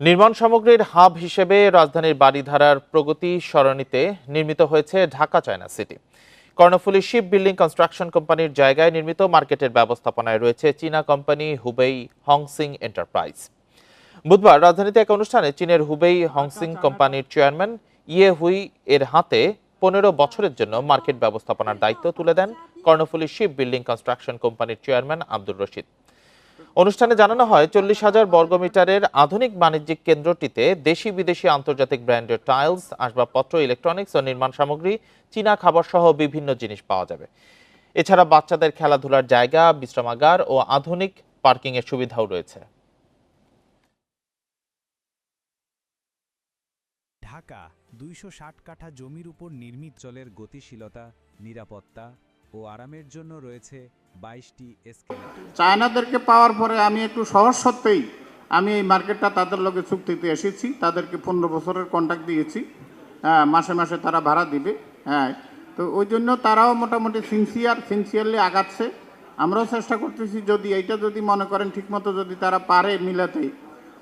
নির্মাণ সামগ্রীর হাব হিসেবে রাজধানীর বারিধারার প্রগতি সরণিতে নির্মিত হয়েছে Dhaka China city. Karnaphuli ship building construction কোম্পানির জায়গায় নির্মিত মার্কেটের ব্যবস্থাপনায় রয়েছে চীনা কোম্পানি হুবেই হংসিং এন্টারপ্রাইজ। বুধবার রাজধানীতে এক অনুষ্ঠানে চীনের হুবেই হংসিং কোম্পানির চেয়ারম্যান ইয়ে হুই এর হাতে 15 বছরের জন্য মার্কেট ব্যবস্থাপনার দায়িত্ব তুলে দেন কর্ণফুলী শিপ বিল্ডিং কনস্ট্রাকশন কোম্পানির চেয়ারম্যান আব্দুর রশিদ। অনুষ্ঠানে জানানো হয় 40,000 বর্গমিটারের আধুনিক বাণিজ্যিক কেন্দ্রটিতে দেশি বিদেশি আন্তর্জাতিক ব্র্যান্ডের টাইলস, আসবাবপত্র, ইলেকট্রনিক্স ও নির্মাণ সামগ্রী, চীনা খাবার সহ বিভিন্ন জিনিস পাওয়া যাবে। এছাড়া বাচ্চাদের খেলাধুলার জায়গা, বিশ্রামাগার ও আধুনিক পার্কিং এর সুবিধাও রয়েছে। ঢাকা 260 কাঠা জমির উপর নির্মিত জলের গতিশীলতা, নিরাপত্তা ও আরামের জন্য রয়েছে 22টি এসকেলেটর। চায়নাদেরকে পাওয়ার পরে আমি একটু সহজ সত্ত্বেই আমি এই মার্কেটটা তাদের লগে চুক্তিতে এসেছি। তাদেরকে 15 বছরের কন্ট্রাক্ট দিয়েছি। মাসে মাসে তারা ভাড়া দিবে। তো ওই জন্য তারাও মোটামুটি সিনসিয়ারলি আগাচ্ছে। আমরাও চেষ্টা করতেছি, যদি মনে করেন ঠিকমতো যদি তারা পারে মিলাতে,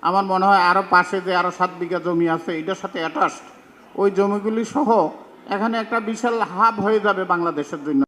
আমার মনে হয় আরও পাশে যে আরও 7 বিঘা জমি আছে এটার সাথে অ্যাটাচড ওই জমিগুলি সহ এখানে একটা বিশাল হাব হয়ে যাবে বাংলাদেশের জন্য।